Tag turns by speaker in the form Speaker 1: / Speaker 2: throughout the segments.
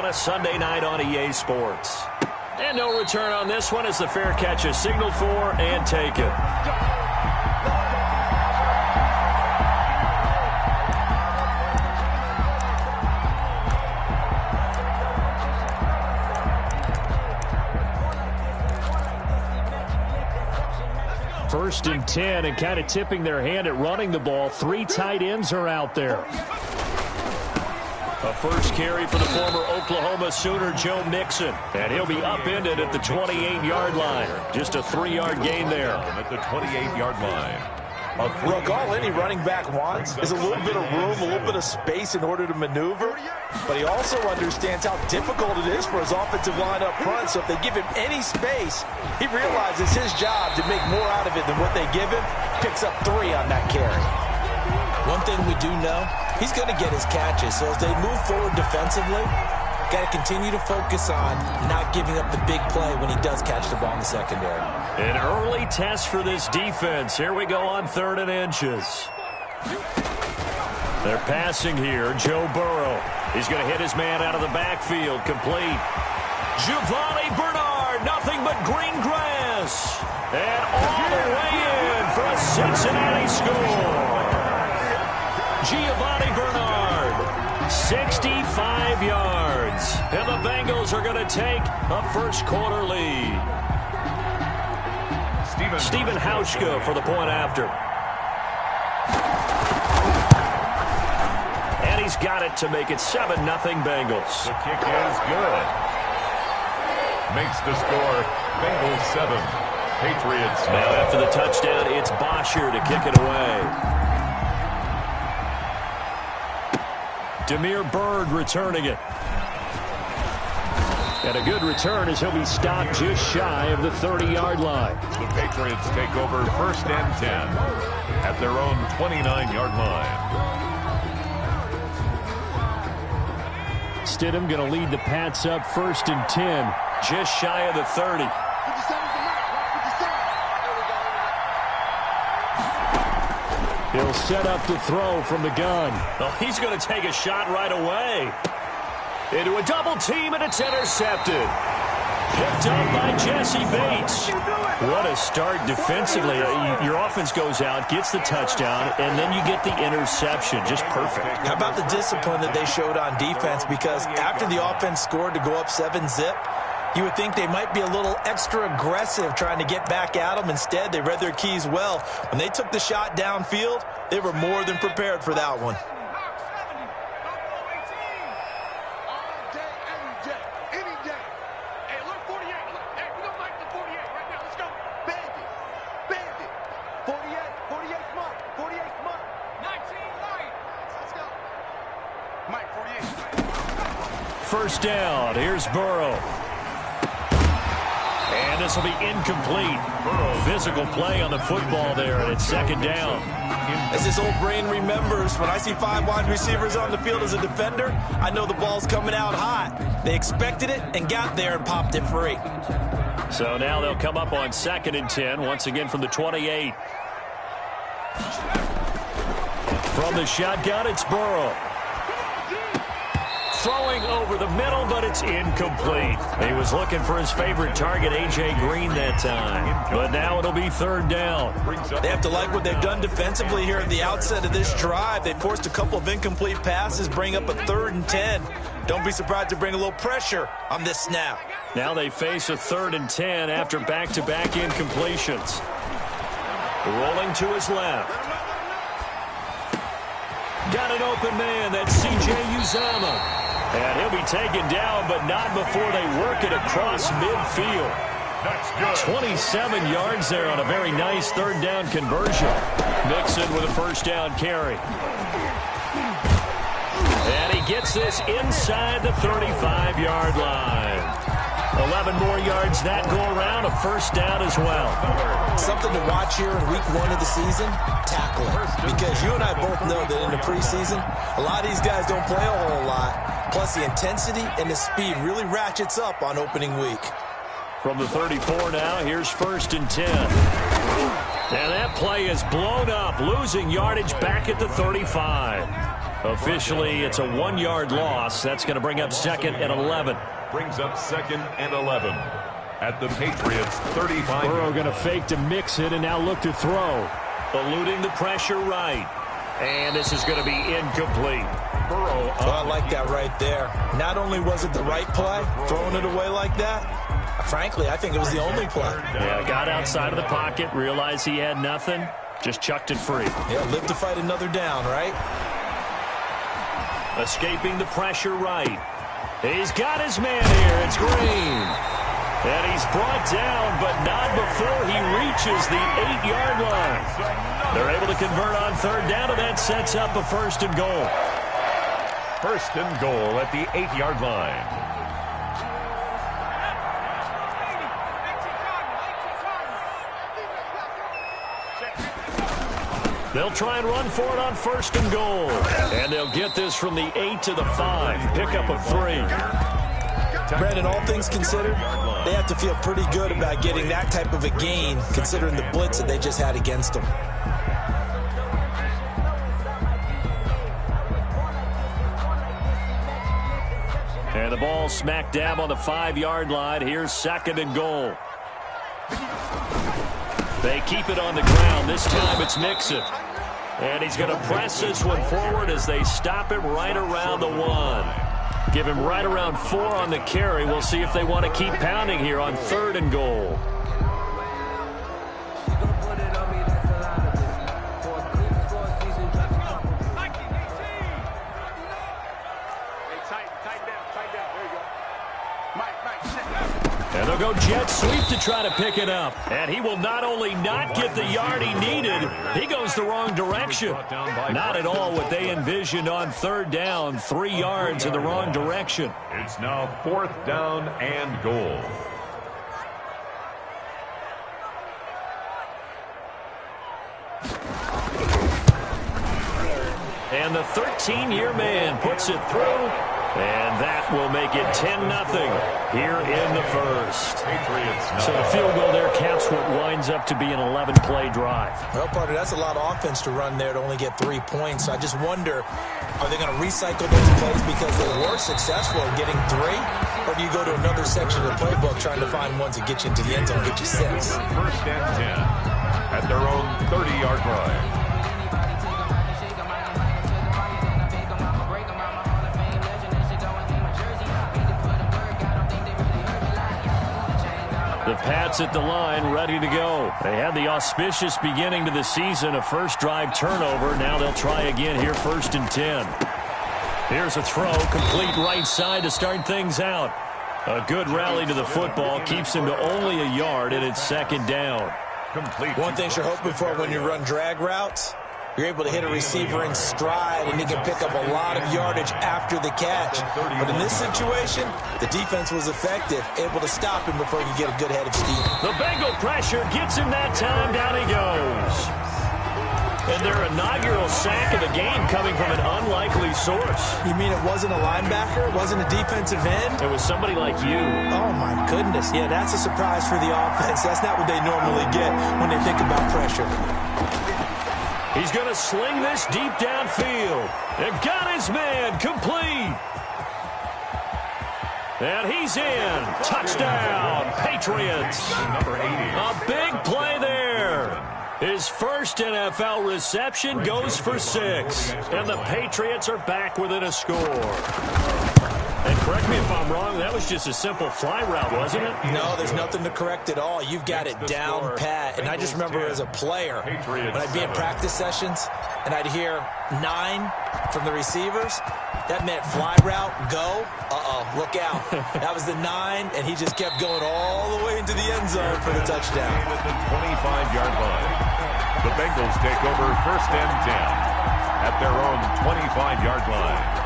Speaker 1: a Sunday night on EA Sports. And no return on this one as the fair catch is signaled for and taken. First and 10, and kind of tipping their hand at running the ball. 3 tight ends are out there. A first carry for the former Oklahoma Sooner, Joe Mixon. And he'll be upended at the 28-yard line. Just a 3-yard gain there.
Speaker 2: At the 28-yard line.
Speaker 3: Look, all any running back wants is a little bit of room, a little bit of space in order to maneuver. But he also understands how difficult it is for his offensive line up front. So if they give him any space, he realizes his job to make more out of it than what they give him. Picks up 3 on that carry.
Speaker 4: One thing we do know, he's going to get his catches. So as they move forward defensively, got to continue to focus on not giving up the big play when he does catch the ball in the secondary.
Speaker 1: An early test for this defense. Here we go on 3rd and inches. They're passing here. Joe Burrow. He's going to hit his man out of the backfield. Complete. Giovanni Bernard. Nothing but green grass. And all the way in for a Cincinnati score. Giovanni Bernard. 65 yards. And the Bengals are going to take a first-quarter lead. Stephen Hauschka for the point after. And he's got it to make it 7-0 Bengals.
Speaker 2: The kick is good. Makes the score Bengals 7, Patriots 9.
Speaker 1: Now after the touchdown, it's Bosher to kick it away. Damiere Byrd returning it. And a good return as he'll be stopped just shy of the 30-yard line.
Speaker 2: The Patriots take over 1st and 10 at their own 29-yard line.
Speaker 1: Stidham going to lead the Pats up 1st and 10, just shy of the 30. He'll set up the throw from the gun. Well, he's going to take a shot right away. Into a double team, and it's intercepted. Picked up by Jesse Bates. What a start defensively. Your offense goes out, gets the touchdown, and then you get the interception. Just perfect.
Speaker 4: How about the discipline that they showed on defense? Because after the offense scored to go up 7-zip, you would think they might be a little extra aggressive trying to get back at them. Instead, they read their keys well. When they took the shot downfield, they were more than prepared for that one.
Speaker 1: First down. Here's Burrow. And this will be incomplete. Physical play on the football there, and it's 2nd down.
Speaker 4: As this old brain remembers, when I see 5 wide receivers on the field as a defender, I know the ball's coming out hot. They expected it and got there and popped it free.
Speaker 1: So now they'll come up on 2nd and 10, once again from the 28. From the shotgun, it's Burrow. Throwing over the middle, but it's incomplete. He was looking for his favorite target, A.J. Green, that time. But now it'll be 3rd down.
Speaker 4: They have to like what they've done defensively here at the outset of this drive. They forced a couple of incomplete passes, bring up a 3rd and 10. Don't be surprised to bring a little pressure on this snap.
Speaker 1: Now they face a 3rd and 10 after back-to-back incompletions. Rolling to his left. Got an open man. That's C.J. Uzomah. And he'll be taken down, but not before they work it across midfield.
Speaker 2: That's good.
Speaker 1: 27 yards there on a very nice 3rd down conversion. Mixon with a 1st down carry. And he gets this inside the 35-yard line. 11 more yards that go around, a 1st down as well.
Speaker 4: Something to watch here in week 1 of the season, tackling. Because you and I both know that in the preseason, a lot of these guys don't play a whole lot. Plus, the intensity and the speed really ratchets up on opening week.
Speaker 1: From the 34 now, here's 1st and 10. And that play is blown up, losing yardage back at the 35. Officially, it's a 1-yard loss. That's going to bring up 2nd and 11.
Speaker 2: Brings up 2nd and 11 at the Patriots 35.
Speaker 1: Burrow going to fake to mix it and now look to throw. Eluding the pressure right. And this is going to be incomplete.
Speaker 2: Burrow.
Speaker 4: I like that right there. Not only was it the right play, throwing it away like that, frankly, I think it was the only play.
Speaker 1: Yeah, got outside of the pocket, realized he had nothing, just chucked it free.
Speaker 4: Yeah, live to fight another down, right?
Speaker 1: Escaping the pressure right. He's got his man here. It's Green. And he's brought down, but not before he reaches the 8-yard line. They're able to convert on 3rd down, and that sets up a 1st and goal.
Speaker 2: 1st and goal at the 8-yard line.
Speaker 1: They'll try and run for it on 1st and goal. And they'll get this from the 8 to the 5. Pickup of 3.
Speaker 4: Brandon, all things considered, they have to feel pretty good about getting that type of a gain, considering the blitz that they just had against them.
Speaker 1: And the ball smack dab on the 5-yard line. Here's 2nd and goal. They keep it on the ground. This time it's Mixon. And he's going to press this one forward as they stop him right around the 1. Give him right around 4 on the carry. We'll see if they want to keep pounding here on 3rd and goal. And they'll go jet sweep to try to pick it up. And he will not only not get the yard he needed, he goes the wrong direction. Not at all what they envisioned on 3rd down. 3 yards in the wrong direction.
Speaker 2: It's now 4th down and goal.
Speaker 1: And the 13-year man puts it through. And that will make it 10-0 here in the 1st. So the field goal there caps what winds up to be an 11-play drive.
Speaker 4: Well, partner, that's a lot of offense to run there to only get 3 points. So I just wonder, are they going to recycle those plays because they were successful in getting 3? Or do you go to another section of the playbook trying to find ones that get you into the end zone, get you 6?
Speaker 2: 1st and 10 at their own 30-yard line.
Speaker 1: The Pats at the line, ready to go. They had the auspicious beginning to the season, a first drive turnover. Now they'll try again here, 1st and 10. Here's a throw, complete right side to start things out. A good rally to the football, keeps him to only a yard, and it's 2nd down.
Speaker 2: Complete.
Speaker 4: One thing you're hoping for when you run drag routes, you're able to hit a receiver in stride, and he can pick up a lot of yardage after the catch. But in this situation, the defense was effective, able to stop him before he could get a good head of steam.
Speaker 1: The Bengal pressure gets him that time. Down he goes. And their inaugural sack of the game coming from an unlikely source.
Speaker 4: You mean it wasn't a linebacker? It wasn't a defensive end?
Speaker 1: It was somebody like you.
Speaker 4: Oh, my goodness. Yeah, that's a surprise for the offense. That's not what they normally get when they think about pressure.
Speaker 1: He's going to sling this deep downfield. And got his man complete. And he's in. Touchdown, Patriots. A big play there. His first NFL reception goes for 6. And the Patriots are back within a score. And correct me if I'm wrong, that was just a simple fly route, wasn't it?
Speaker 4: No, there's nothing to correct at all. You've got it down pat. And I just remember as a player, when I'd be in practice sessions and I'd hear 9 from the receivers, that meant fly route, go. Look out. That was the 9, and he just kept going all the way into the end zone for the touchdown.
Speaker 2: At the 25-yard line, the Bengals take over 1st and 10 at their own 25-yard line.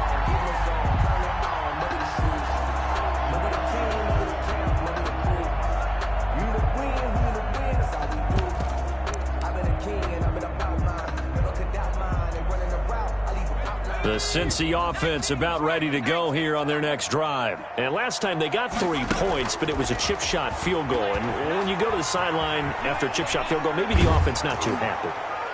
Speaker 1: The Cincy offense about ready to go here on their next drive. And last time they got 3 points, but it was a chip shot field goal. And when you go to the sideline after a chip shot field goal, maybe the offense not too happy.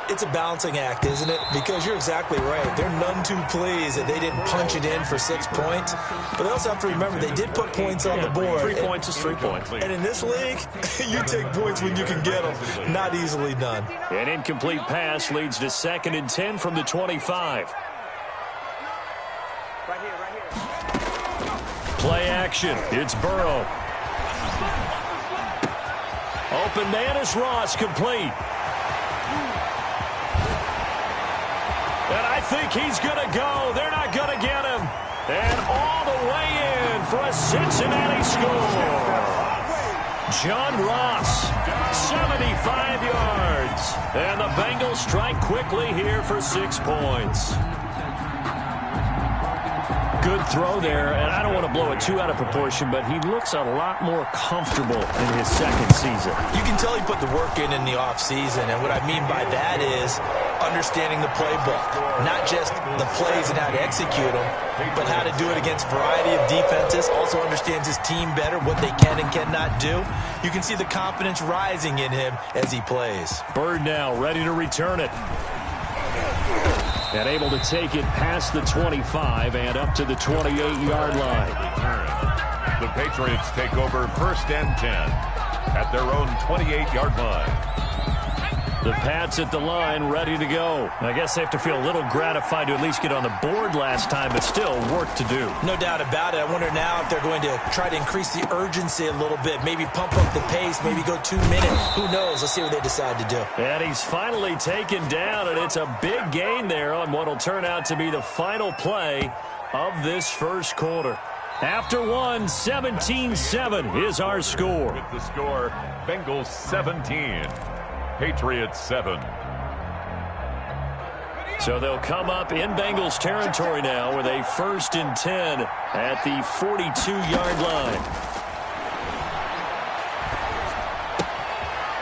Speaker 4: It's a balancing act, isn't it? Because you're exactly right. They're none too pleased that they didn't punch it in for 6 points. But they also have to remember they did put points on the board.
Speaker 1: 3 points is 3 points.
Speaker 4: And in this league, you take points when you can get them. Not easily done.
Speaker 1: An incomplete pass leads to 2nd and 10 from the 25.
Speaker 5: Right here.
Speaker 1: Play action. It's Burrow. Open man is Ross, complete. And I think he's going to go. They're not going to get him. And all the way in for a Cincinnati score. John Ross, 75 yards. And the Bengals strike quickly here for 6 points. Good throw there, and I don't want to blow it too out of proportion, but he looks a lot more comfortable in his 2nd season.
Speaker 4: You can tell he put the work in the offseason, and what I mean by that is understanding the playbook. Not just the plays and how to execute them, but how to do it against a variety of defenses. Also understands his team better, what they can and cannot do. You can see the confidence rising in him as he plays.
Speaker 1: Bird now ready to return it. And able to take it past the 25 and up to the 28-yard line.
Speaker 2: The Patriots take over 1st and 10 at their own 28-yard line.
Speaker 1: The Pats at the line, ready to go. I guess they have to feel a little gratified to at least get on the board last time, but still work to do.
Speaker 4: No doubt about it. I wonder now if they're going to try to increase the urgency a little bit, maybe pump up the pace, maybe go 2 minutes. Who knows? Let's see what they decide to do.
Speaker 1: And he's finally taken down, and it's a big gain there on what will turn out to be the final play of this first quarter. After one, 17-7 is our score.
Speaker 2: With the score, Bengals 17. Patriots 7.
Speaker 1: So they'll come up in Bengals territory now with a 1st and 10 at the 42-yard line.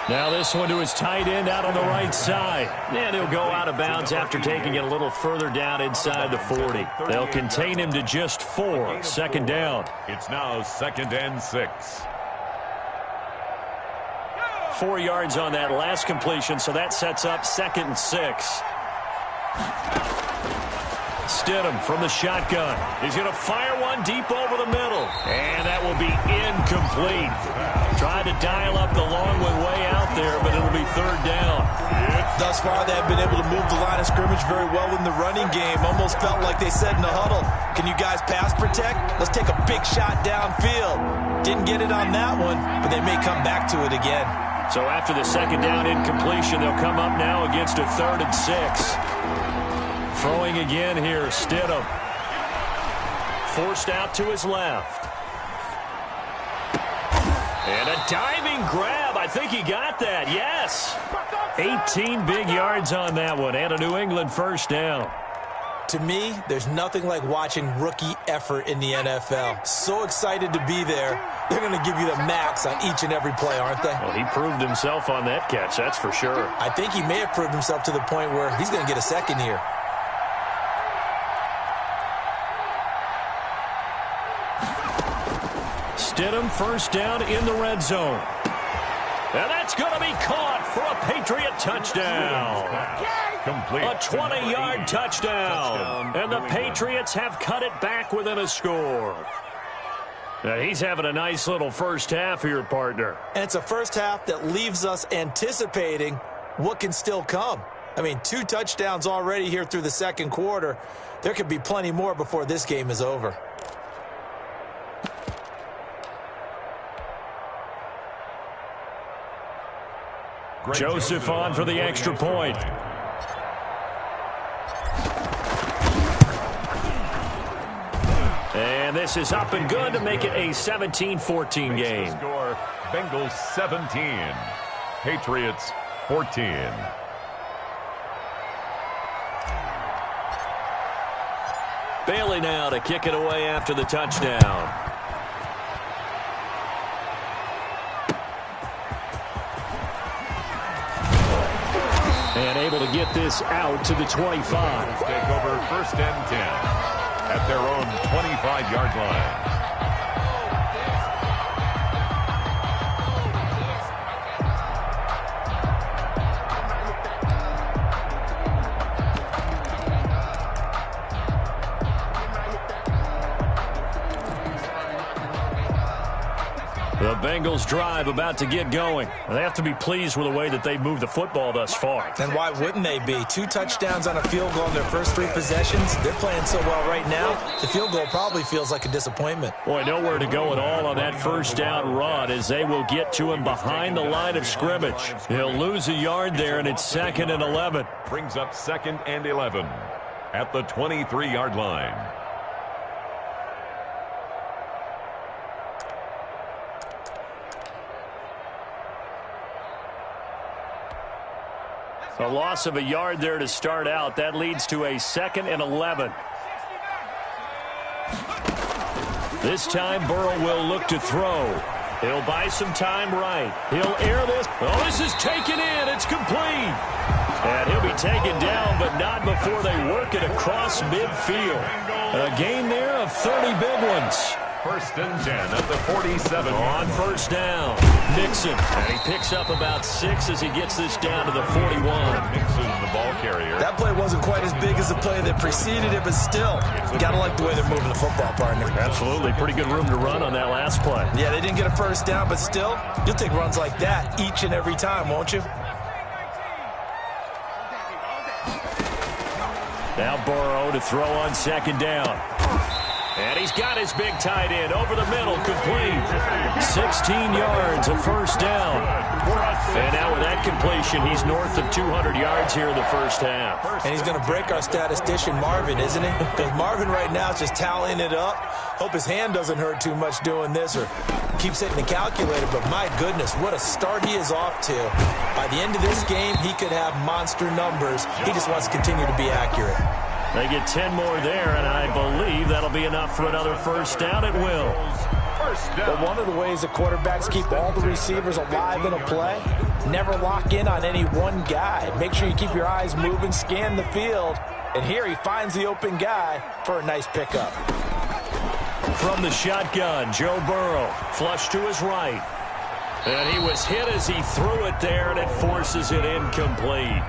Speaker 1: Now this one to his tight end out on the right side. And he'll go out of bounds after taking it a little further down inside the 40. They'll contain him to just 4. 2nd down.
Speaker 2: It's now 2nd and 6.
Speaker 1: 4 yards on that last completion, so that sets up 2nd and 6. Stidham from the shotgun. He's going to fire one deep over the middle. And that will be incomplete. Tried to dial up the long one way out there, but it'll be 3rd down.
Speaker 4: Thus far, they have been able to move the line of scrimmage very well in the running game. Almost felt like they said in the huddle, can you guys pass protect? Let's take a big shot downfield. Didn't get it on that one, but they may come back to it again.
Speaker 1: So after the 2nd down incompletion, they'll come up now against a 3rd and 6. Throwing again here, Stidham. Forced out to his left. And a diving grab. I think he got that. Yes. 18 big yards on that one and a New England 1st down.
Speaker 4: To me, there's nothing like watching rookie effort in the NFL. So excited to be there. They're going to give you the max on each and every play, aren't they?
Speaker 1: Well, he proved himself on that catch, that's for sure.
Speaker 4: I think he may have proved himself to the point where he's going to get a 2nd here.
Speaker 1: Stidham 1st down in the red zone. And that's going to be caught for a Patriot touchdown.
Speaker 2: Complete.
Speaker 1: A 20-yard touchdown. And the Patriots have cut it back within a score. Now he's having a nice little first half here, partner.
Speaker 4: And it's a first half that leaves us anticipating what can still come. I mean, 2 touchdowns already here through the 2nd quarter. There could be plenty more before this game is over.
Speaker 1: Joseph on for the extra point. And this is up and good to make it a 17-14 game.
Speaker 2: Score, Bengals 17, Patriots 14.
Speaker 1: Bailey now to kick it away after the touchdown. And able to get this out to the 25.
Speaker 2: Take over 1st and 10 at their own 25-yard line.
Speaker 1: The Bengals drive about to get going. They have to be pleased with the way that they've moved the football thus far.
Speaker 4: And why wouldn't they be? 2 touchdowns on a field goal in their first 3 possessions. They're playing so well right now, the field goal probably feels like a disappointment.
Speaker 1: Boy, nowhere to go at all on that first down run as they will get to him behind the line of scrimmage. He'll lose a yard there, and it's 2nd and 11.
Speaker 2: Brings up 2nd and 11 at the 23-yard line.
Speaker 1: A loss of a yard there to start out. That leads to a 2nd and 11. This time, Burrow will look to throw. He'll buy some time right. He'll air this. Oh, this is taken in. It's complete. And he'll be taken down, but not before they work it across midfield. A gain there of 30 big ones.
Speaker 2: 1st and 10 at the 47.
Speaker 1: On first down, Nixon. And he picks up about 6 as he gets this down to the 41.
Speaker 2: Nixon, the ball carrier.
Speaker 4: That play wasn't quite as big as the play that preceded it, but still, you got to like the way they're moving the football, partner.
Speaker 1: Absolutely. Pretty good room to run on that last play.
Speaker 4: Yeah, they didn't get a first down, but still, you'll take runs like that each and every time, won't you?
Speaker 1: Now Burrow to throw on 2nd down. And he's got his big tight end over the middle, complete. 16 yards, a first down. And now with that completion, he's north of 200 yards here in the first half.
Speaker 4: And he's going to break our statistician Marvin, isn't he? Because Marvin right now is just tallying it up. Hope his hand doesn't hurt too much doing this or keeps hitting the calculator. But my goodness, what a start he is off to. By the end of this game, he could have monster numbers. He just wants to continue to be accurate.
Speaker 1: They get 10 more there, and I believe that'll be enough for another first down. It will.
Speaker 3: But one of the ways that quarterbacks keep all the receivers alive in a play, never lock in on any one guy. Make sure you keep your eyes moving, scan the field, and here he finds the open guy for a nice pickup.
Speaker 1: From the shotgun, Joe Burrow, flush to his right. And he was hit as he threw it there, and it forces it incomplete.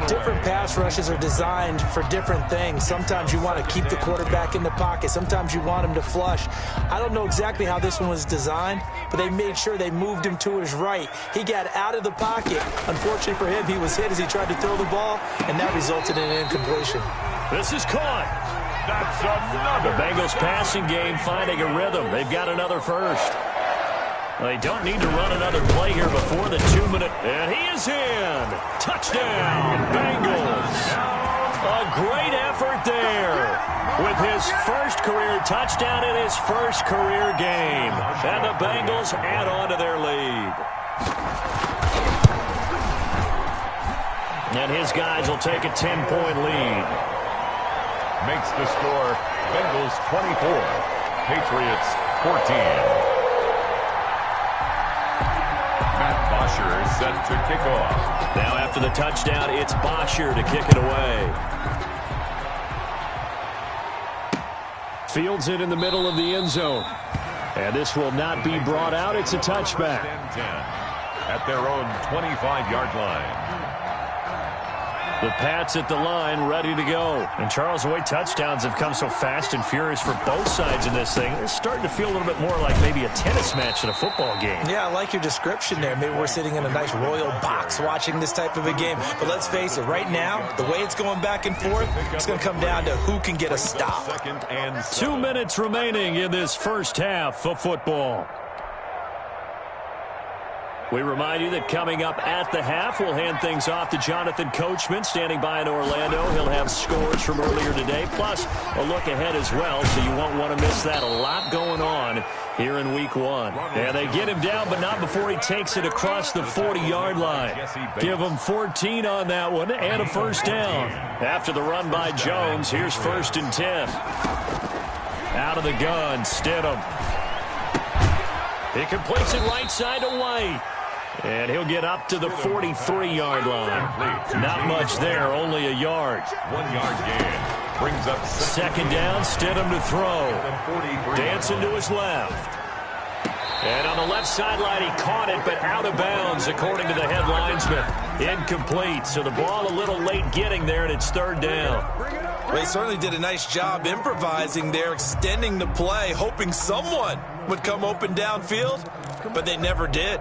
Speaker 4: Different pass rushes are designed for different things. Sometimes you want to keep the quarterback in the pocket. Sometimes you want him to flush. I don't know exactly how this one was designed, but they made sure they moved him to his right. He got out of the pocket. Unfortunately for him, he was hit as he tried to throw the ball, and that resulted in an incompletion.
Speaker 1: This is caught.
Speaker 2: That's another.
Speaker 1: The Bengals passing game finding a rhythm. They've got another first. They don't need to run another play here before the 2-minute. And he is in. Touchdown, Bengals. A great effort there with his first career touchdown in his first career game. And the Bengals add on to their lead. And his guys will take a 10-point lead.
Speaker 2: Makes the score Bengals 24, Patriots 14. Bosher is set to kick off.
Speaker 1: Now after the touchdown, it's Bosher to kick it away. Fields it in the middle of the end zone. And this will not be brought out. It's a touchback.
Speaker 2: 10 at their own 25-yard line.
Speaker 1: The Pats at the line, ready to go. And Charles, the way touchdowns have come so fast and furious for both sides in this thing, it's starting to feel a little bit more like maybe a tennis match in a football game.
Speaker 4: Yeah, I like your description there. Maybe we're sitting in a nice royal box watching this type of a game. But let's face it, right now, the way it's going back and forth, it's going to come down to who can get a stop.
Speaker 1: 2 minutes remaining in this first half of football. We remind you that coming up at the half, we'll hand things off to Jonathan Coachman, standing by in Orlando. He'll have scores from earlier today, plus a look ahead as well, so you won't want to miss that. A lot going on here in Week 1. And they get him down, but not before he takes it across the 40-yard line. Give him 14 on that one, and a first down. After the run by Jones, here's 1st and 10. Out of the gun, Stidham. He completes it right side to White. And he'll get up to the 43-yard line. Not much there, only a yard.
Speaker 2: 1 yard gain. Brings up
Speaker 1: 2nd down, Stidham to throw. Dancing to his left. And on the left sideline, he caught it, but out of bounds, according to the head linesman. Incomplete, so the ball a little late getting there, and it's 3rd down.
Speaker 4: Well, he certainly did a nice job improvising there, extending the play, hoping someone would come open downfield. but they never did.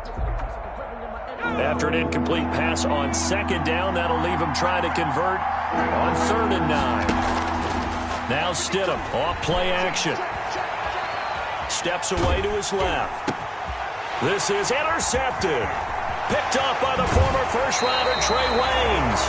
Speaker 1: After an incomplete pass on second down, that'll leave him trying to convert on 3rd and 9. Now Stidham off play action. Steps away to his left. This is intercepted. Picked off by the former first-rounder Trey Waynes.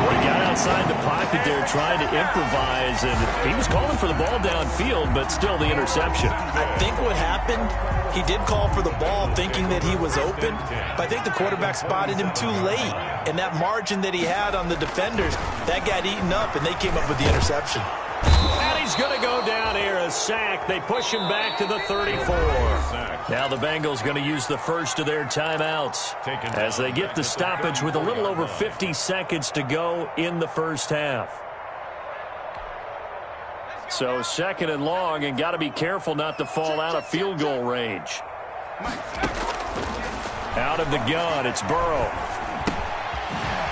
Speaker 1: He got outside the pocket there trying to improvise, and he was calling for the ball downfield, but still the interception.
Speaker 4: I think what happened, he did call for the ball thinking that he was open, but I think the quarterback spotted him too late, and that margin that he had on the defenders, that got eaten up, and they came up with the interception.
Speaker 1: And he's going to go down here, a sack. They push him back to the 34. Now the Bengals going to use the first of their timeouts as they get the stoppage with a little over 50 seconds to go in the first half. So 2nd and long, and got to be careful not to fall out of field goal range. Out of the gun, it's Burrow.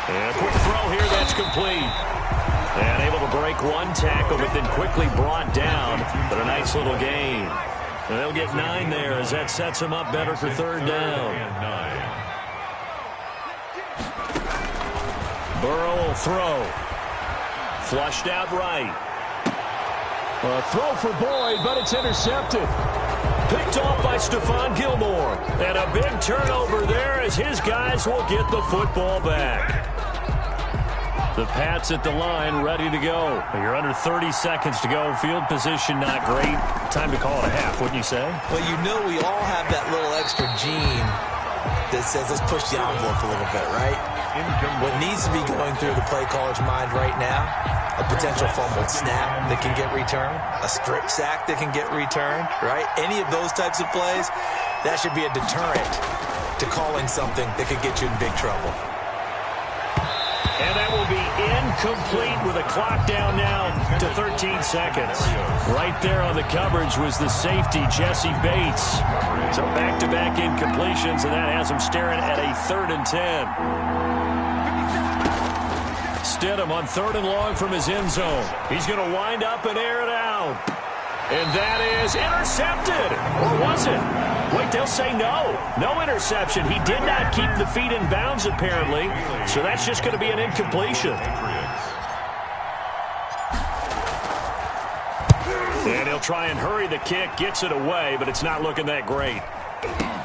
Speaker 1: And a quick throw here, that's complete. And able to break one tackle, but then quickly brought down. But a nice little gain. And they'll get 9 there as that sets them up better for 3rd down. Burrow will throw. Flushed out right. A throw for Boyd, but it's intercepted. Picked off by Stephon Gilmore. And a big turnover there as his guys will get the football back. The Pats at the line, ready to go. You're under 30 seconds to go. Field position not great. Time to call it a half, wouldn't you say?
Speaker 4: Well, you know we all have that little extra gene that says let's push the envelope a little bit, right? What needs to be going through the play caller's mind right now, a potential fumbled snap that can get returned, a strip sack that can get returned, right? Any of those types of plays, that should be a deterrent to calling something that could get you in big trouble.
Speaker 1: And that will be incomplete with a clock down now to 13 seconds. Right there on the coverage was the safety, Jesse Bates. So back-to-back incompletions, and that has him staring at a 3rd and 10. Stidham on 3rd and long from his end zone. He's going to wind up and air it out. And that is intercepted. Or was it? Wait, they'll say no. No interception. He did not keep the feet in bounds, apparently. So that's just going to be an incompletion. And he'll try and hurry the kick. Gets it away, but it's not looking that great.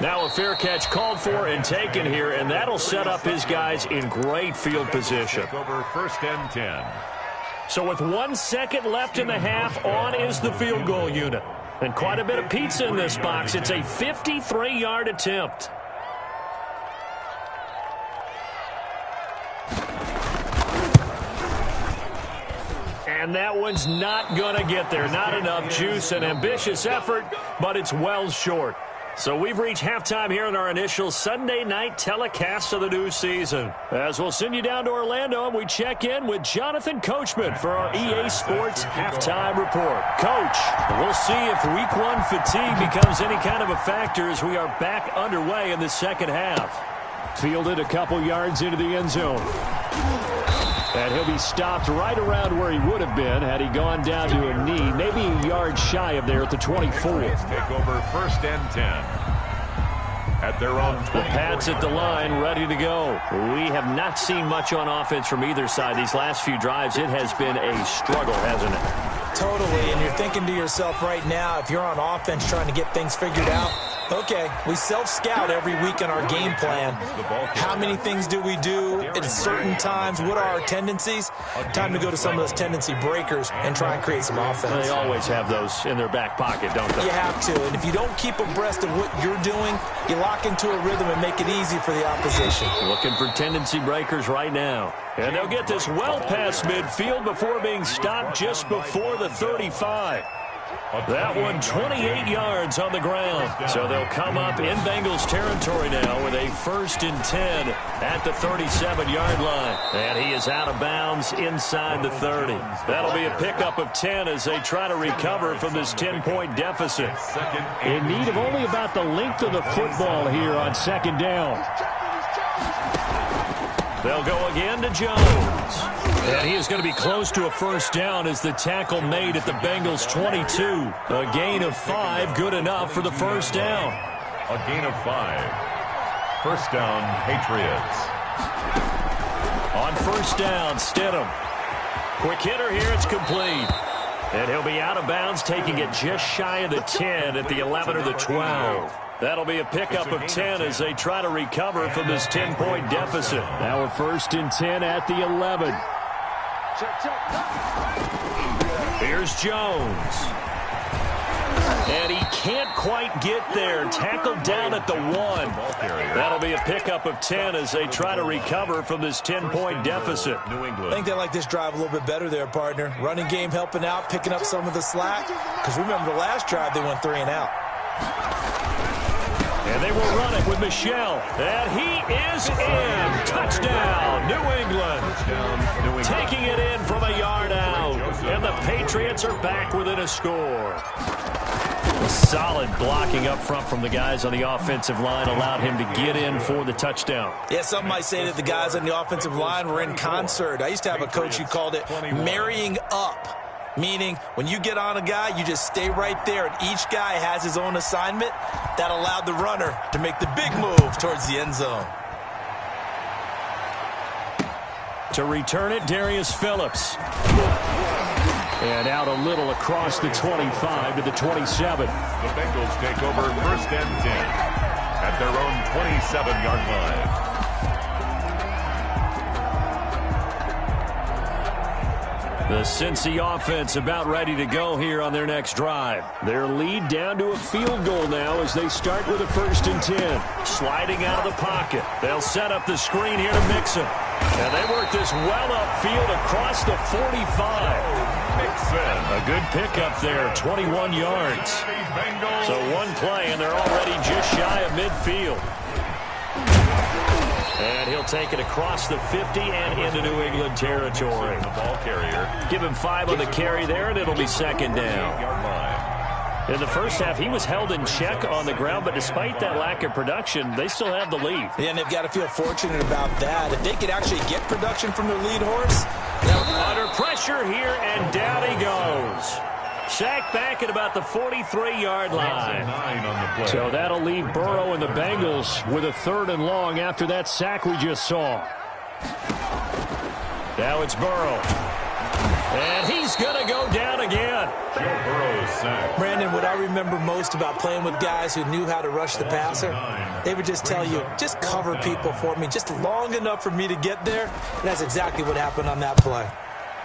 Speaker 1: Now a fair catch called for and taken here, and that'll set up his guys in great field position.
Speaker 2: Over 1st and 10.
Speaker 1: So with 1 second left in the half, on is the field goal unit. And quite a bit of pizza in this box. It's a 53-yard attempt. And that one's not going to get there. Not enough juice. An ambitious effort, but it's well short. So we've reached halftime here in our initial Sunday night telecast of the new season. As we'll send you down to Orlando, and we check in with Jonathan Coachman for our EA Sports Halftime Report. Coach, we'll see if Week 1 fatigue becomes any kind of a factor as we are back underway in the second half. Fielded a couple yards into the end zone. And he'll be stopped right around where he would have been had he gone down to a knee, maybe a yard shy of there at the 24.
Speaker 2: Take over 1st and 10. At their own 20.
Speaker 1: The Pats at the line, ready to go. We have not seen much on offense from either side. These last few drives, it has been a struggle, hasn't it?
Speaker 4: Totally, and you're thinking to yourself right now, if you're on offense trying to get things figured out, okay, we self-scout every week in our game plan. How many things do we do at certain times? What are our tendencies? Time to go to some of those tendency breakers and try and create some offense.
Speaker 1: They always have those in their back pocket, don't they?
Speaker 4: You have to, and if you don't keep abreast of what you're doing, you lock into a rhythm and make it easy for the opposition.
Speaker 1: Looking for tendency breakers right now. And they'll get this well past midfield before being stopped just before the 35. That one 28 yards on the ground. So they'll come up in Bengals territory now with a 1st and 10 at the 37-yard line. And he is out of bounds inside the 30. That'll be a pickup of 10 as they try to recover from this 10-point deficit. In need of only about the length of the football here on 2nd down. They'll go again to Jones. And he is going to be close to a 1st down as the tackle made at the Bengals 22. A gain of 5, good enough for the 1st down.
Speaker 2: A gain of 5. First down, Patriots.
Speaker 1: On first down, Stidham. Quick hitter here, it's complete. And he'll be out of bounds, taking it just shy of the 10 at the 11 or the 12. That'll be a pickup of 10 as they try to recover from this 10-point deficit. Now a first and 10 at the 11. Here's Jones. And he can't quite get there. Tackled down at the 1. That'll be a pickup of 10 as they try to recover from this 10-point deficit.
Speaker 4: I think they like this drive a little bit better there, partner. Running game helping out, picking up some of the slack. Because remember the last drive, they went 3 and out.
Speaker 1: And they will run it with Michel. And he is in. Touchdown, New England. Taking it in from a yard out. And the Patriots are back within a score. Solid blocking up front from the guys on the offensive line allowed him to get in for the touchdown.
Speaker 4: Yeah, some might say that the guys on the offensive line were in concert. I used to have a coach who called it marrying up, meaning when you get on a guy, you just stay right there, and each guy has his own assignment. That allowed the runner to make the big move towards the end zone.
Speaker 1: To return it, Darius Phillips. And out a little across the 25 to the 27.
Speaker 2: The Bengals take over first and 10 at their own 27-yard line.
Speaker 1: The Cincy offense about ready to go here on their next drive. Their lead down to a field goal now as they start with a first and 10. Sliding out of the pocket. They'll set up the screen here to Mixon. And they work this well upfield across the 45. A good pickup there, 21 yards. So one play, and they're already just shy of midfield. And he'll take it across the 50 and into New England territory.
Speaker 2: The ball carrier.
Speaker 1: Give him 5 on the carry there, and it'll be second down. In the first half, he was held in check on the ground, but despite that lack of production, they still have the lead.
Speaker 4: Yeah, and they've got to feel fortunate about that. If they could actually get production from their lead horse.
Speaker 1: Under pressure here, and down he goes. Sacked back at about the 43-yard line. So that'll leave Burrow and the Bengals with a 3rd and long after that sack we just saw. Now it's Burrow. And he's going to go down again.
Speaker 2: Joe Burrow's sack.
Speaker 4: Brandon, what I remember most about playing with guys who knew how to rush the passer, they would just tell you, just cover people for me, just long enough for me to get there. And that's exactly what happened on that play.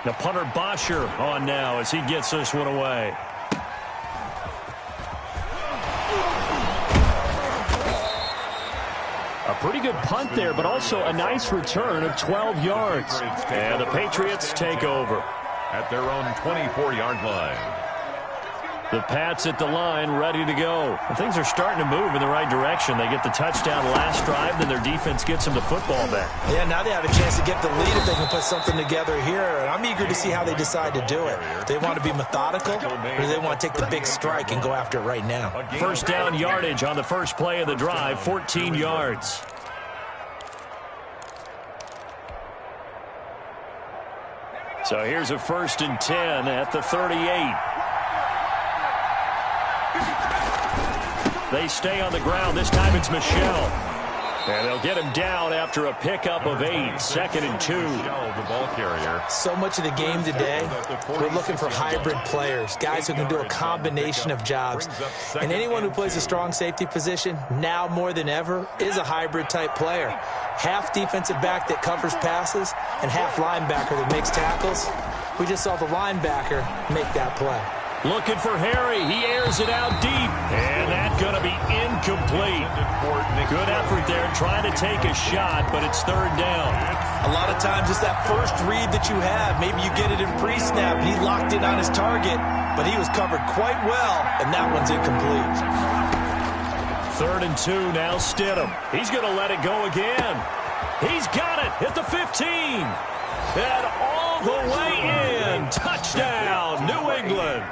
Speaker 1: The punter Bosher on now as he gets this one away. A pretty good punt there, but also a nice return of 12 yards. And the Patriots take over.
Speaker 2: At their own 24-yard line.
Speaker 1: The Pats at the line, ready to go. And things are starting to move in the right direction. They get the touchdown last drive, then their defense gets them the football back.
Speaker 4: Yeah, now they have a chance to get the lead if they can put something together here. And I'm eager to see how they decide to do it. Do they want to be methodical, or do they want to take the big strike and go after it right now?
Speaker 1: First down yardage on the first play of the drive, 14 yards. So here's a first and 10 at the 38. They stay on the ground. This time it's Michel. And they'll get him down after a pickup of 8. 2nd and 2.
Speaker 2: The ball carrier.
Speaker 4: So much of the game today, we're looking for hybrid players, guys who can do a combination of jobs. And anyone who plays a strong safety position, now more than ever, is a hybrid type player. Half defensive back that covers passes and half linebacker that makes tackles. We just saw the linebacker make that play.
Speaker 1: Looking for Harry. He airs it out deep. And that's going to be incomplete. Good effort there trying to take a shot, but it's 3rd down.
Speaker 4: A lot of times it's that first read that you have. Maybe you get it in pre-snap, and he locked in on his target, but he was covered quite well, and that one's incomplete.
Speaker 1: 3rd and 2, now Stidham. He's going to let it go again. He's got it at the 15. And all the way in. Touchdown, New England.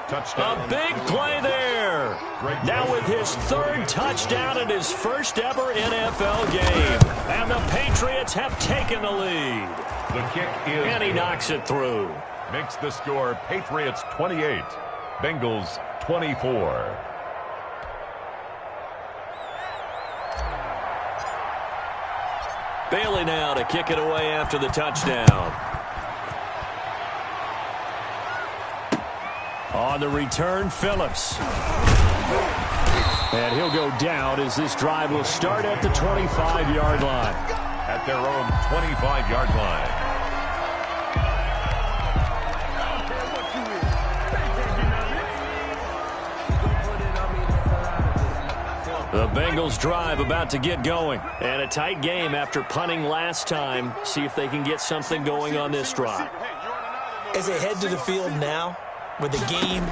Speaker 2: Touchdown.
Speaker 1: A big play there. Now with his 3rd touchdown in his first ever NFL game. And the Patriots have taken the lead.
Speaker 2: The kick is...
Speaker 1: And he knocks it through.
Speaker 2: Makes the score Patriots 28, Bengals 24.
Speaker 1: Bailey now to kick it away after the touchdown. On the return, Phillips. And he'll go down as this drive will start at the 25-yard line.
Speaker 2: At their own 25-yard line.
Speaker 1: The Bengals drive about to get going. And a tight game after punting last time. See if they can get something going on this drive.
Speaker 4: As they head to the field now, with the game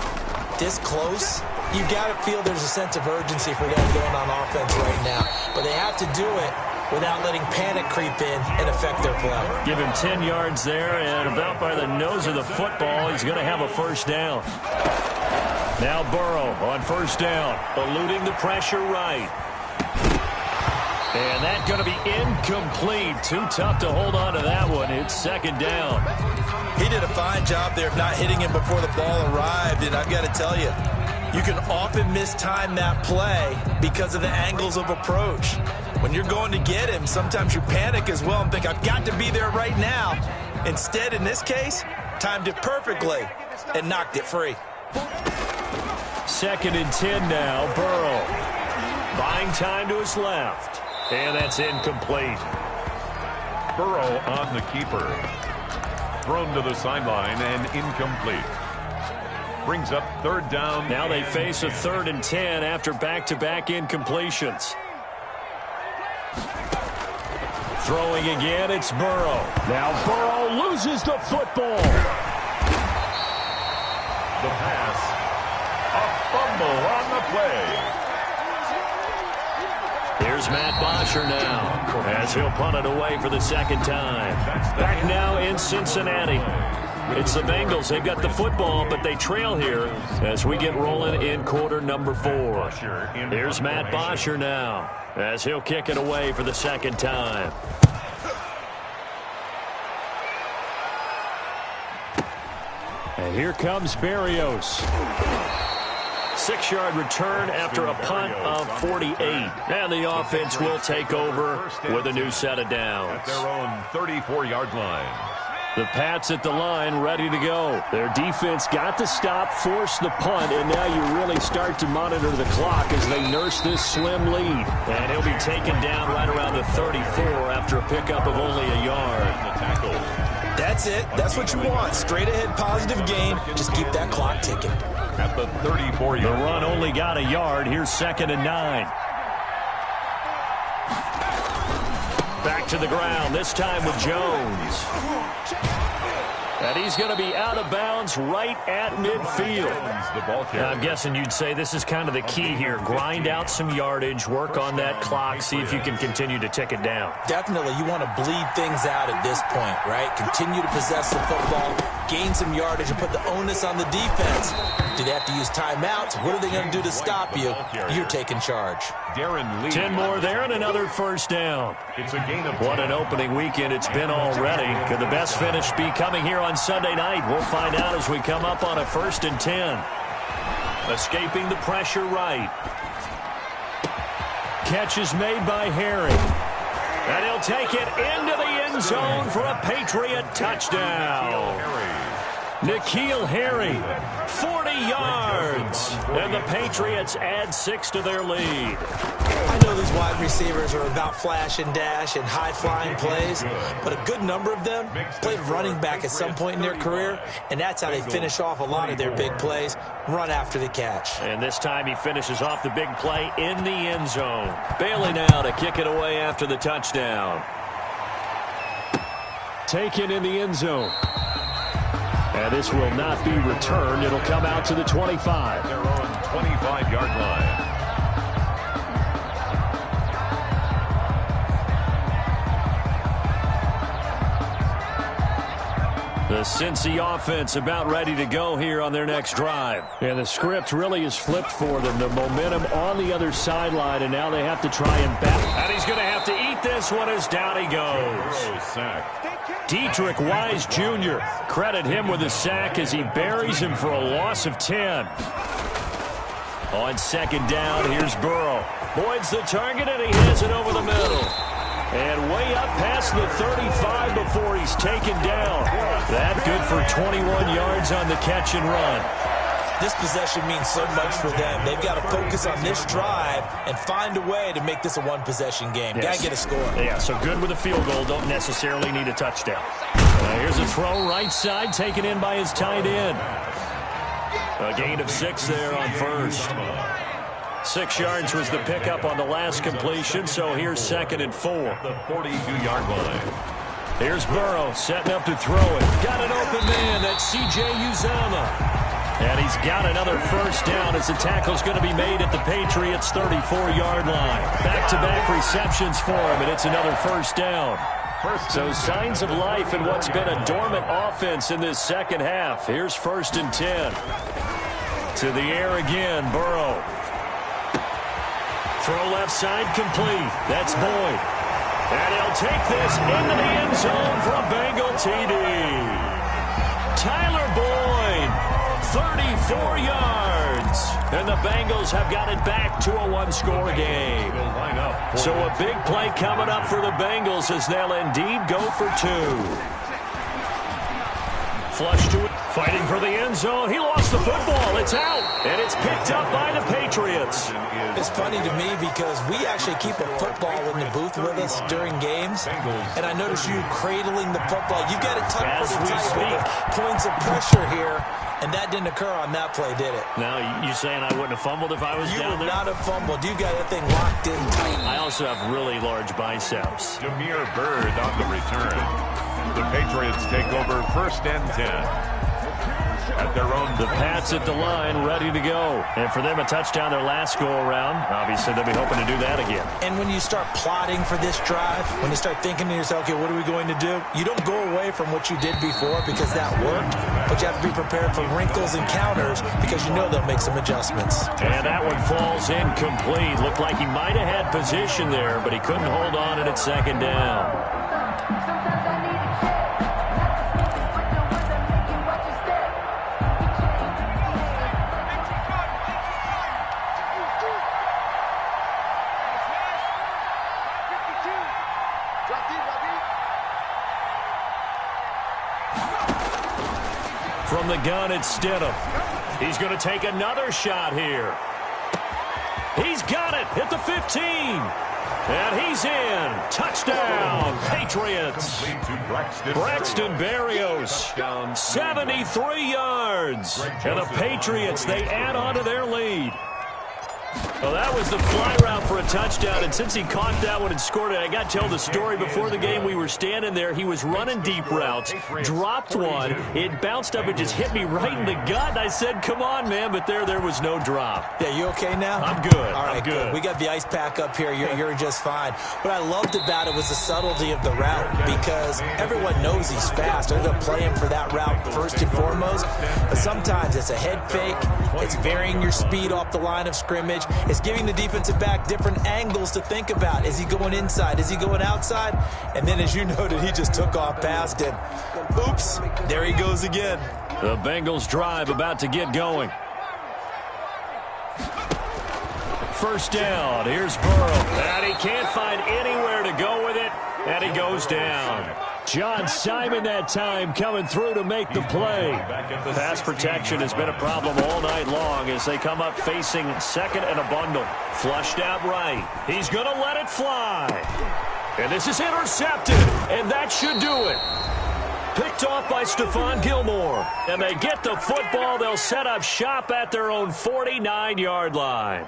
Speaker 4: this close, you got to feel there's a sense of urgency for them going on offense right now. But they have to do it without letting panic creep in and affect their play.
Speaker 1: Give him 10 yards there, and about by the nose of the football, he's going to have a first down. Now Burrow on first down, eluding the pressure right. And that's going to be incomplete. Too tough to hold on to that one. It's second down.
Speaker 4: He did a fine job there of not hitting him before the ball arrived, and I've got to tell you, you can often mistime that play because of the angles of approach. When you're going to get him, sometimes you panic as well and think, I've got to be there right now. Instead, in this case, timed it perfectly and knocked it free.
Speaker 1: Second and 10 now, Burrow. Buying time to his left. And that's incomplete.
Speaker 2: Burrow on the keeper. Thrown to the sideline and incomplete. Brings up third down.
Speaker 1: Now they face a 3rd and 10 after back-to-back incompletions. Throwing again, it's Burrow. Now Burrow loses the football.
Speaker 2: The pass. A fumble on the play.
Speaker 1: Here's Matt Bosher now as he'll punt it away for the second time. Back now in Cincinnati. It's the Bengals. They've got the football, but they trail here as we get rolling in quarter number 4. Here's Matt Bosher now as he'll kick it away for the second time. And here comes Berrios. 6-yard return after a punt of 48. And the offense will take over with a new set of downs.
Speaker 2: At their own 34-yard line.
Speaker 1: The Pats at the line ready to go. Their defense got to stop, force the punt, and now you really start to monitor the clock as they nurse this slim lead. And he'll be taken down right around the 34 after a pickup of only a yard.
Speaker 4: That's it. That's what you want. Straight ahead positive gain. Just keep that clock ticking.
Speaker 2: At the 34-yard
Speaker 1: The run only got a yard. Here's 2nd and 9. Back to the ground, this time with Jones. And he's going to be out of bounds right at midfield. Now, I'm guessing you'd say this is kind of the key here. Grind out some yardage, work on that clock, see if you can continue to tick it down.
Speaker 4: Definitely, you want to bleed things out at this point, right? Continue to possess the football, gain some yardage, and put the onus on the defense. Do they have to use timeouts? What are they going to do to stop you? You're taking charge.
Speaker 1: 10 more there and another first down.
Speaker 2: It's a gain of
Speaker 1: What an opening weekend it's been already. Could the best finish be coming here on Sunday night? We'll find out as we come up on a 1st and 10. Escaping the pressure right. Catch is made by Harry. And he'll take it into the end zone for a Patriot touchdown. N'Keal Harry, 40 yards. And the Patriots add 6 to their lead.
Speaker 4: I know these wide receivers are about flash and dash and high-flying plays, but a good number of them played running back at some point in their career, and that's how they finish off a lot of their big plays, run after the catch.
Speaker 1: And this time he finishes off the big play in the end zone. Bailey now to kick it away after the touchdown. Taken in the end zone. And this will not be returned. It'll come out to the 25.
Speaker 2: Their own 25-yard line.
Speaker 1: The Cincy offense about ready to go here on their next drive. And the script really is flipped for them. The momentum on the other sideline, and now they have to try and back. And he's going to have to eat this one as down he goes. Dietrich Wise Jr. Credit him with a sack as he buries him for a loss of 10. On 2nd down, here's Burrow. Boyd's the target, and he has it over the middle. And way up past the 35 before he's taken down. That good for 21 yards on the catch and run.
Speaker 4: This possession means so much for them. They've got to focus on this drive and find a way to make this a one-possession game.
Speaker 1: Yes.
Speaker 4: Got to get a score.
Speaker 1: Yeah, so good with a field goal. Don't necessarily need a touchdown. Here's a throw right side, taken in by his tight end. A gain of 6 there on first. 6 yards was the pickup on the last completion, so here's 2nd and 4.
Speaker 2: The 42-yard line.
Speaker 1: Here's Burrow setting up to throw it. Got an open man. That's C.J. Uzomah. And he's got another first down as the tackle's going to be made at the Patriots' 34-yard line. Back-to-back receptions for him, and it's another first down. So signs of life in what's been a dormant offense in this second half. Here's 1st and 10. To the air again, Burrow. Throw left side complete. That's Boyd. And he'll take this into the end zone for a Bengal TD. Tyler Boyd. 34 yards. And the Bengals have got it back to a one-score game. So a big play coming up for the Bengals as they'll indeed go for 2. Flush to it. Fighting for the end zone. He lost the football. It's out. And it's picked up by the Patriots.
Speaker 4: It's funny to me because we actually keep a football in the booth with us during games. And I notice you cradling the football. You got it tucked pretty tight with the points of pressure here. And that didn't occur on that play, did it?
Speaker 1: Now, you saying I wouldn't have fumbled if I was down there?
Speaker 4: You would not have fumbled. You got that thing locked in tight.
Speaker 1: I also have really large biceps.
Speaker 2: Jameer Byrd on the return. The Patriots take over 1st and 10. At their own.
Speaker 1: The Pats at the line, ready to go. And for them, a touchdown their last go-around. Obviously, they'll be hoping to do that again.
Speaker 4: And when you start plotting for this drive, when you start thinking to yourself, okay, what are we going to do? You don't go away from what you did before because that worked, but you have to be prepared for wrinkles and counters because you know they'll make some adjustments.
Speaker 1: And that one falls incomplete. Looked like he might have had position there, but he couldn't hold on, and it's 2nd down. From the gun, it's Stidham. He's going to take another shot here. He's got it at the 15. And he's in. Touchdown, Patriots. Braxton Berrios, 73 yards. And the Patriots, they add on to their lead. Well, that was the fly route for a touchdown, and since he caught that one and scored it, I got to tell the story before the game. We were standing there. He was running deep routes, dropped one. It bounced up and just hit me right in the gut, and I said, come on, man, but there was no drop.
Speaker 4: Yeah, you okay now?
Speaker 1: I'm good.
Speaker 4: All right,
Speaker 1: I'm good.
Speaker 4: We got the ice pack up here. You're just fine. What I loved about it was the subtlety of the route because everyone knows he's fast. They're going to play him for that route first and foremost, but sometimes it's a head fake. It's varying your speed off the line of scrimmage. It's giving the defensive back different angles to think about. Is he going inside? Is he going outside? And then, as you noted, he just took off past him. Oops, there he goes again.
Speaker 1: The Bengals drive about to get going. First down. Here's Burrow. And he can't find anywhere to go with it. And he goes down. John Simon that time coming through to make the play. Pass protection has been a problem all night long as they come up facing 2nd and a bundle. Flushed out right. He's going to let it fly. And this is intercepted. And that should do it. Picked off by Stephon Gilmore. And they get the football. They'll set up shop at their own 49-yard line.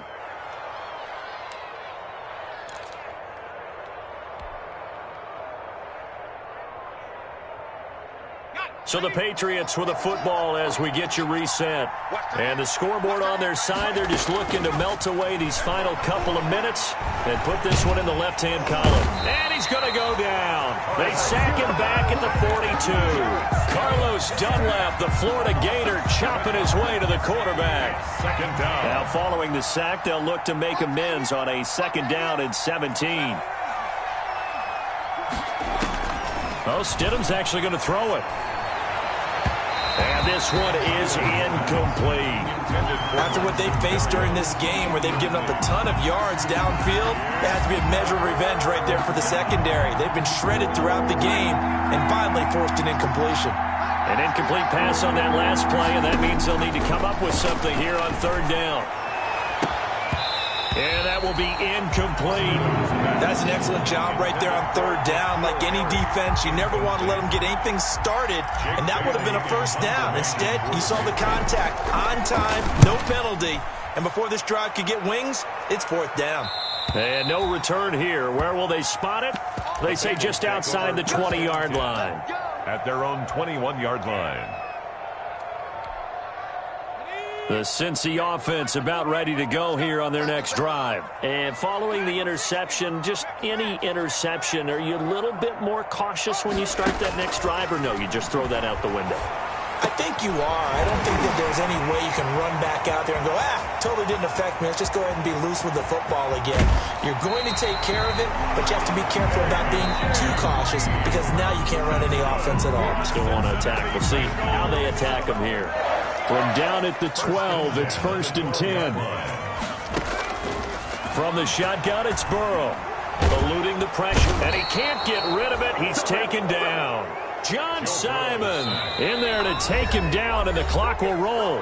Speaker 1: So the Patriots with a football as we get you reset. And the scoreboard on their side, they're just looking to melt away these final couple of minutes and put this one in the left-hand column. And he's going to go down. They sack him back at the 42. Carlos Dunlap, the Florida Gator, chopping his way to the quarterback.
Speaker 2: 2nd down.
Speaker 1: Now following the sack, they'll look to make amends on a 2nd down and 17. Oh, Stidham's actually going to throw it. And this one is incomplete.
Speaker 4: After what they faced during this game where they've given up a ton of yards downfield, there has to be a measure of revenge right there for the secondary. They've been shredded throughout the game and finally forced an incompletion.
Speaker 1: An incomplete pass on that last play, and that means they'll need to come up with something here on third down. And that will be incomplete.
Speaker 4: That's an excellent job right there on third down. Like any defense, you never want to let them get anything started, and that would have been a first down. Instead, you saw the contact on time, no penalty, and before this drive could get wings, it's fourth down.
Speaker 1: And no return here. Where will they spot it? They say just outside the 20-yard line.
Speaker 2: At their own 21-yard line.
Speaker 1: The Cincy offense about ready to go here on their next drive. And following the interception, just any interception, are you a little bit more cautious when you start that next drive, or no, you just throw that out the window?
Speaker 4: I think you are. I don't think that there's any way you can run back out there and go, totally didn't affect me. Let's just go ahead and be loose with the football again. You're going to take care of it, but you have to be careful about being too cautious because now you can't run any offense at all.
Speaker 1: Still want to attack. We'll see how they attack them here. From down at the 12, it's 1st and 10. From the shotgun, it's Burrow. Eluding the pressure, and he can't get rid of it. He's taken down. John Simon in there to take him down, and the clock will roll.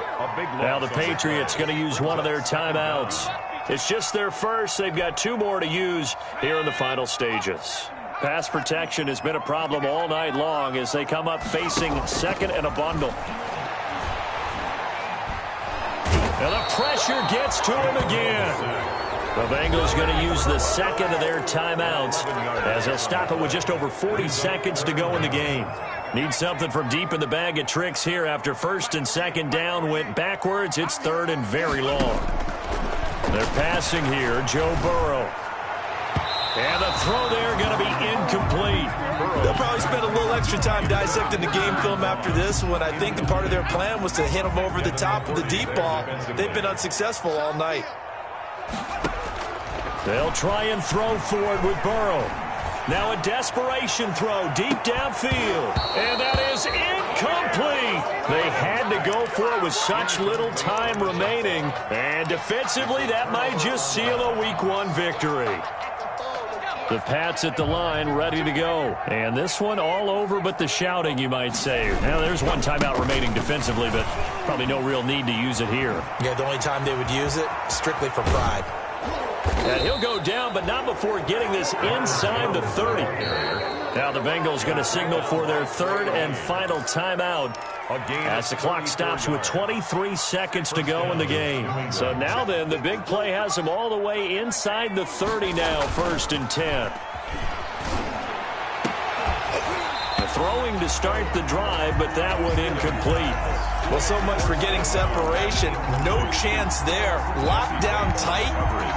Speaker 1: Now the Patriots going to use one of their timeouts. It's just their first. They've got 2 more to use here in the final stages. Pass protection has been a problem all night long as they come up facing second and a bundle. And the pressure gets to him again. The Bengals going to use the second of their timeouts as they'll stop it with just over 40 seconds to go in the game. Need something from deep in the bag of tricks here after 1st and 2nd down went backwards. It's 3rd and very long. They're passing here, Joe Burrow. And the throw there going to be incomplete.
Speaker 4: They'll probably spend a little extra time dissecting the game film after this one. I think the part of their plan was to hit them over the top of the deep ball. They've been unsuccessful all night.
Speaker 1: They'll try and throw forward with Burrow. Now a desperation throw deep downfield. And that is incomplete. They had to go for it with such little time remaining. And defensively, that might just seal a Week 1 victory. The Pats at the line, ready to go. And this one all over but the shouting, you might say. Now, there's one timeout remaining defensively, but probably no real need to use it here.
Speaker 4: Yeah, the only time they would use it, strictly for pride.
Speaker 1: And he'll go down, but not before getting this inside the 30. Now the Bengals going to signal for their 3rd and final timeout as the clock stops with 23 seconds to go in the game. So now then, the big play has them all the way inside the 30 now, 1st and 10. Throwing to start the drive, but that one incomplete.
Speaker 4: Well, so much for getting separation. No chance there. Locked down tight,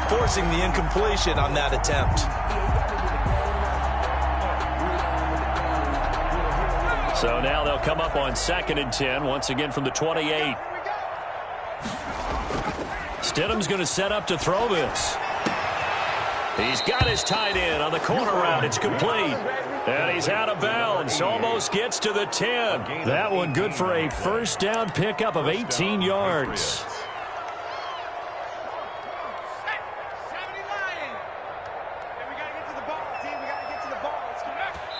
Speaker 4: forcing the incompletion on that attempt.
Speaker 1: So now they'll come up on 2nd and 10, once again from the 28. Stidham's going to set up to throw this. He's got his tight end on the corner route. It's complete. And he's out of bounds. Almost gets to the 10. That one good for a 1st down pickup of 18 yards.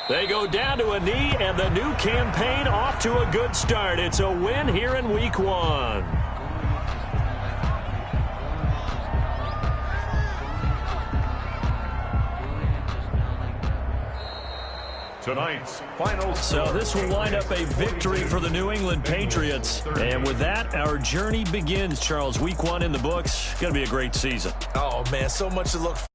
Speaker 1: They go down to a knee, and the new campaign off to a good start. It's a win here in Week 1.
Speaker 2: Tonight's final
Speaker 1: score. So this will wind up a victory for the New England Patriots. And with that, our journey begins, Charles. Week 1 in the books. Going to be a great season.
Speaker 4: Oh, man, so much to look forward to.